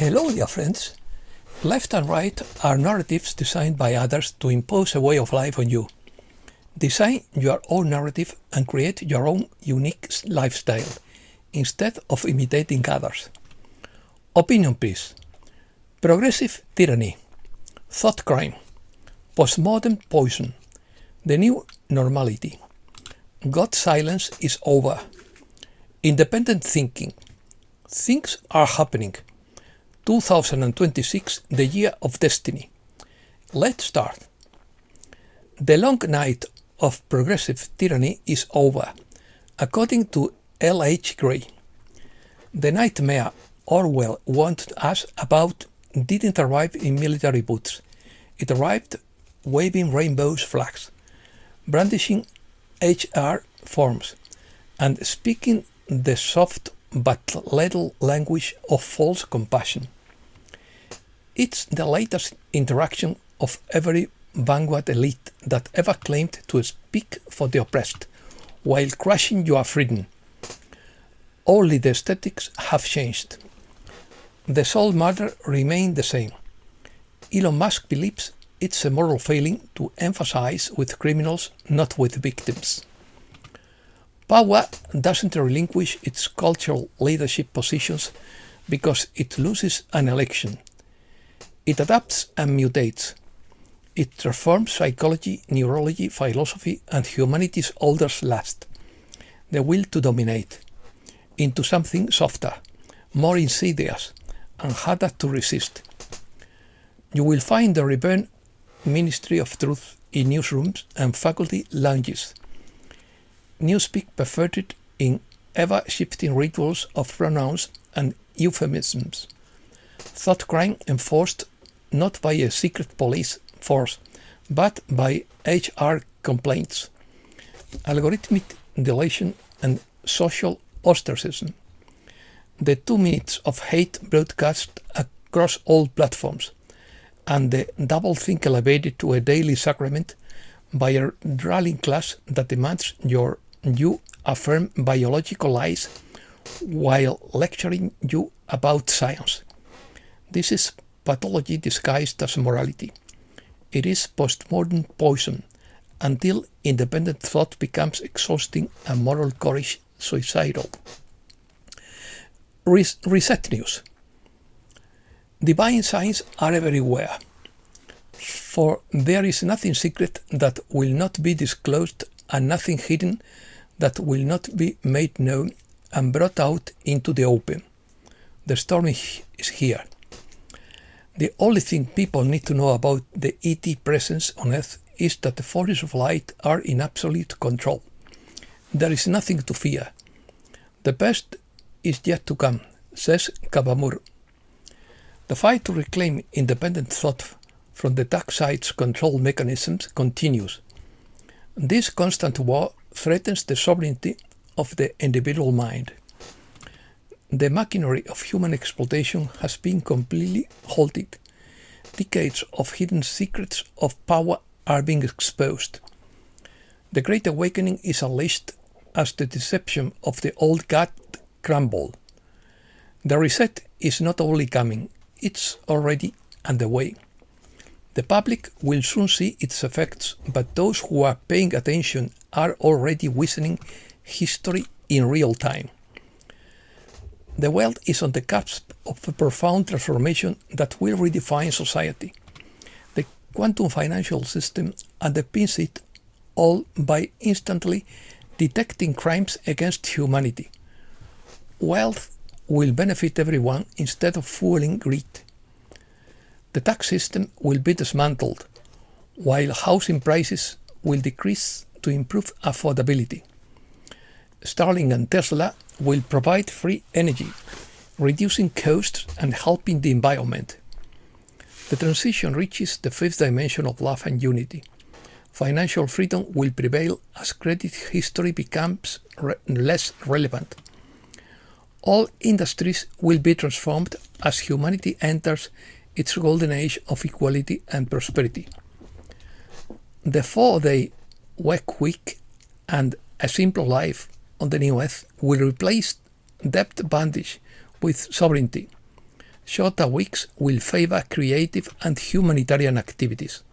Hello, dear friends. Left and right are narratives designed by others to impose a way of life on you. Design your own narrative and create your own unique lifestyle instead of imitating others. Opinion piece. Progressive tyranny. Thought crime. Postmodern poison. The new normality. God's silence is over. Independent thinking. Things are happening. 2026, the year of destiny. Let's start. The long night of progressive tyranny is over, according to L.H. Gray. The nightmare Orwell warned us about didn't arrive in military boots. It arrived waving rainbows flags, brandishing HR forms, and speaking the soft but lethal language of false compassion. It's the latest interaction of every vanguard elite that ever claimed to speak for the oppressed, while crushing your freedom. Only the aesthetics have changed. The soul matter remains the same. Elon Musk believes it's a moral failing to emphasize with criminals, not with victims. Power doesn't relinquish its cultural leadership positions because it loses an election. It adapts and mutates. It transforms psychology, neurology, philosophy, and humanity's oldest lust, the will to dominate, into something softer, more insidious, and harder to resist. You will find the reborn Ministry of Truth in newsrooms and faculty lounges. Newspeak perverted in ever-shifting rituals of pronouns and euphemisms. Thought crime enforced not by a secret police force, but by HR complaints, algorithmic deletion, and social ostracism. The 2 minutes of hate broadcast across all platforms, and the doublethink elevated to a daily sacrament by a rallying class that demands you affirm biological lies while lecturing you about science. This is pathology disguised as morality. It is postmodern poison until independent thought becomes exhausting and moral courage suicidal. Reset news. Divine signs are everywhere, for there is nothing secret that will not be disclosed and nothing hidden that will not be made known and brought out into the open. The storm is here. The only thing people need to know about the ET presence on Earth is that the forces of light are in absolute control. There is nothing to fear. The best is yet to come, says Kavamur. The fight to reclaim independent thought from the dark side's control mechanisms continues. This constant war threatens the sovereignty of the individual mind. The machinery of human exploitation has been completely halted. Decades of hidden secrets of power are being exposed. The Great Awakening is unleashed as the deception of the old God crumbles. The reset is not only coming, it's already underway. The public will soon see its effects, but those who are paying attention are already witnessing history in real time. The world is on the cusp of a profound transformation that will redefine society. The quantum financial system underpins it all by instantly detecting crimes against humanity. Wealth will benefit everyone instead of fueling greed. The tax system will be dismantled, while housing prices will decrease to improve affordability. Starlink and Tesla will provide free energy, reducing costs and helping the environment. The transition reaches the fifth dimension of love and unity. Financial freedom will prevail as credit history becomes less relevant. All industries will be transformed as humanity enters its golden age of equality and prosperity. The 4-day work week and a simple life on the new earth will replace debt bondage with sovereignty. Shorter weeks will favor creative and humanitarian activities.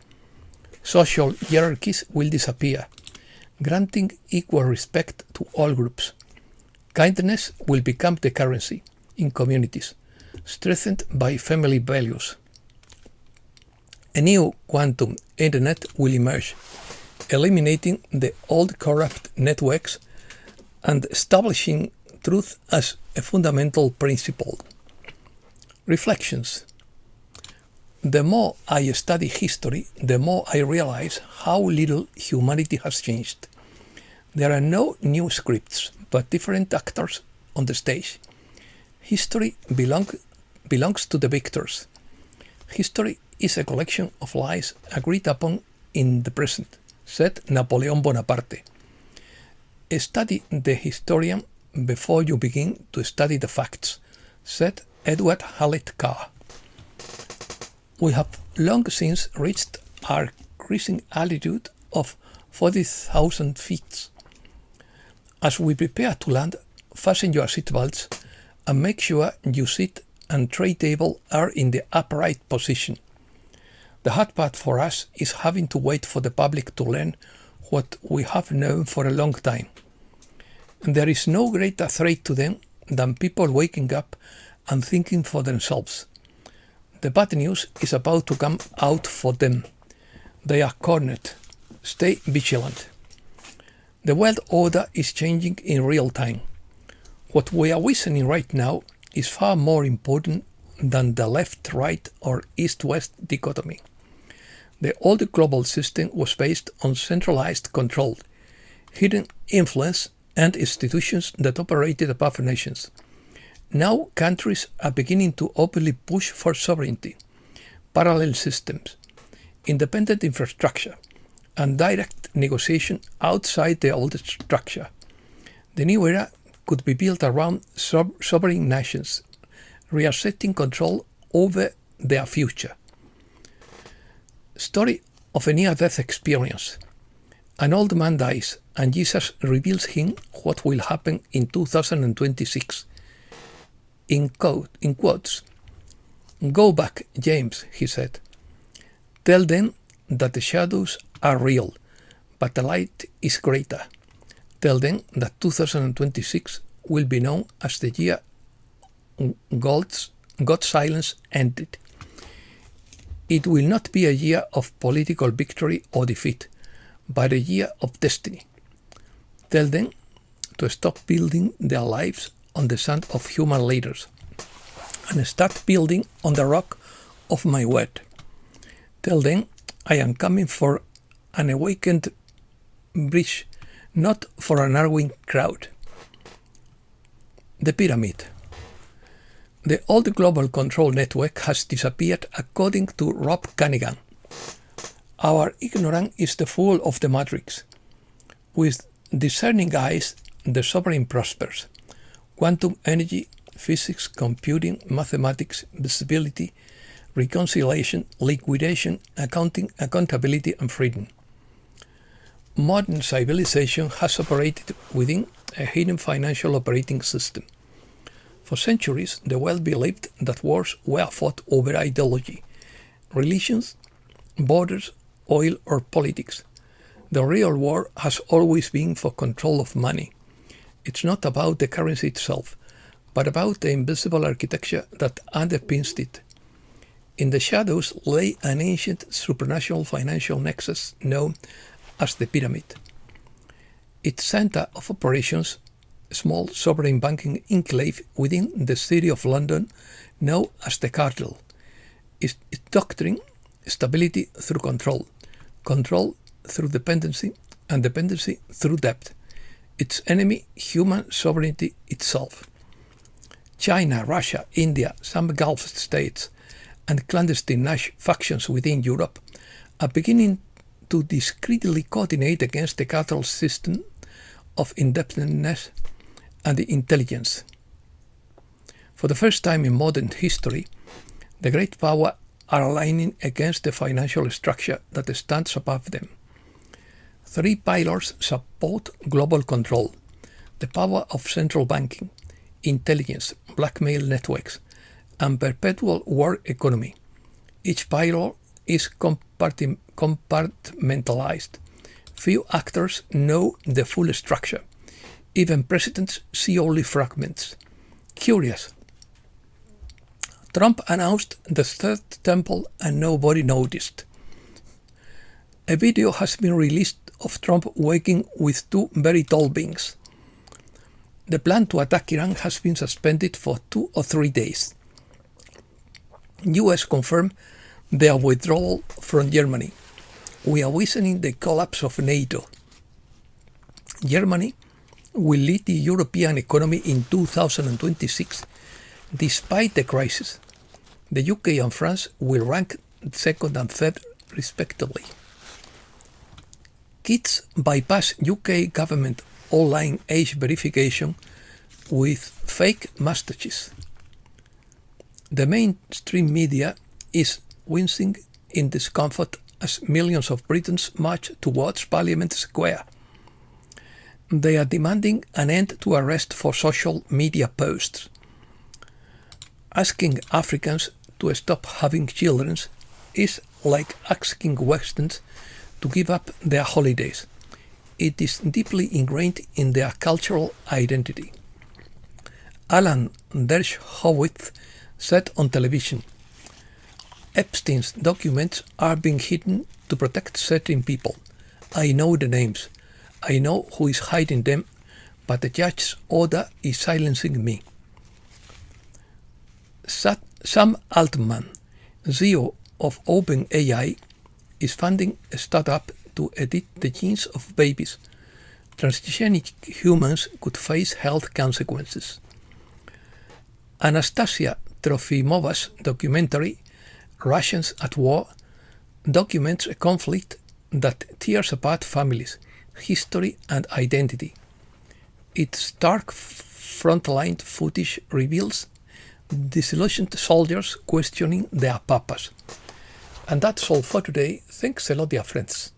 Social hierarchies will disappear, granting equal respect to all groups. Kindness will become the currency in communities, strengthened by family values. A new quantum internet will emerge, eliminating the old corrupt networks and establishing truth as a fundamental principle. Reflections. The more I study history, the more I realize how little humanity has changed. There are no new scripts, but different actors on the stage. History belongs to the victors. History is a collection of lies agreed upon in the present, said Napoleon Bonaparte. Study the historian before you begin to study the facts, said Edward Hallett Carr. We have long since reached our cruising altitude of 40,000 feet. As we prepare to land, fasten your seatbelts and make sure your seat and tray table are in the upright position. The hard part for us is having to wait for the public to learn what we have known for a long time. And there is no greater threat to them than people waking up and thinking for themselves. The bad news is about to come out for them. They are cornered. Stay vigilant. The world order is changing in real time. What we are witnessing right now is far more important than the left-right or east-west dichotomy. The old global system was based on centralized control, hidden influence, and institutions that operated above nations. Now countries are beginning to openly push for sovereignty, parallel systems, independent infrastructure, and direct negotiation outside the old structure. The new era could be built around sovereign nations, reasserting control over their future. Story of a near-death experience. An old man dies, and Jesus reveals him what will happen in 2026. In quotes, "Go back, James," he said. "Tell them that the shadows are real, but the light is greater. Tell them that 2026 will be known as the year God's silence ended. It will not be a year of political victory or defeat, but a year of destiny. Tell them to stop building their lives on the sand of human leaders and start building on the rock of my word. Tell them I am coming for an awakened bridge, not for an arguing crowd." The pyramid. The old global control network has disappeared, according to Rob Cunningham. Our ignorance is the fool of the matrix. With discerning eyes, the sovereign prospers. Quantum energy, physics, computing, mathematics, visibility, reconciliation, liquidation, accounting, accountability, and freedom. Modern civilization has operated within a hidden financial operating system. For centuries, the world believed that wars were fought over ideology, religions, borders, oil, or politics. The real war has always been for control of money. It's not about the currency itself, but about the invisible architecture that underpins it. In the shadows lay an ancient supranational financial nexus known as the pyramid. Its center of operations, a small sovereign banking enclave within the city of London known as the cartel. Its doctrine, stability through control, control through dependency, and dependency through debt. Its enemy, human sovereignty itself. China, Russia, India, some Gulf states, and clandestine factions within Europe are beginning to discreetly coordinate against the cartel system of indebtedness and the intelligence. For the first time in modern history, the great power are aligning against the financial structure that stands above them. Three pillars support global control: the power of central banking, intelligence, blackmail networks, and perpetual war economy. Each payroll is compartmentalized. Few actors know the full structure. Even presidents see only fragments. Curious. Trump announced the third temple and nobody noticed. A video has been released of Trump waking with two very tall beings. The plan to attack Iran has been suspended for 2 or 3 days. US confirmed their withdrawal from Germany. We are witnessing the collapse of NATO. Germany will lead the European economy in 2026 despite the crisis. The UK and France will rank second and third respectively. Kids bypass UK government online age verification with fake mustaches. The mainstream media is wincing in discomfort as millions of Britons march towards Parliament Square. They are demanding an end to arrest for social media posts. Asking Africans to stop having children is like asking Westerns to give up their holidays. It is deeply ingrained in their cultural identity. Alan Dershowitz said on television, Epstein's documents are being hidden to protect certain people. I know the names. I know who is hiding them, but the judge's order is silencing me. Sam Altman, CEO of OpenAI, is funding a startup to edit the genes of babies. Transgenic humans could face health consequences. Anastasia Trofimova's documentary, Russians at War, documents a conflict that tears apart families, history and identity. Its stark frontline footage reveals disillusioned soldiers questioning their purpose. And that's all for today. Thanks a lot, dear friends.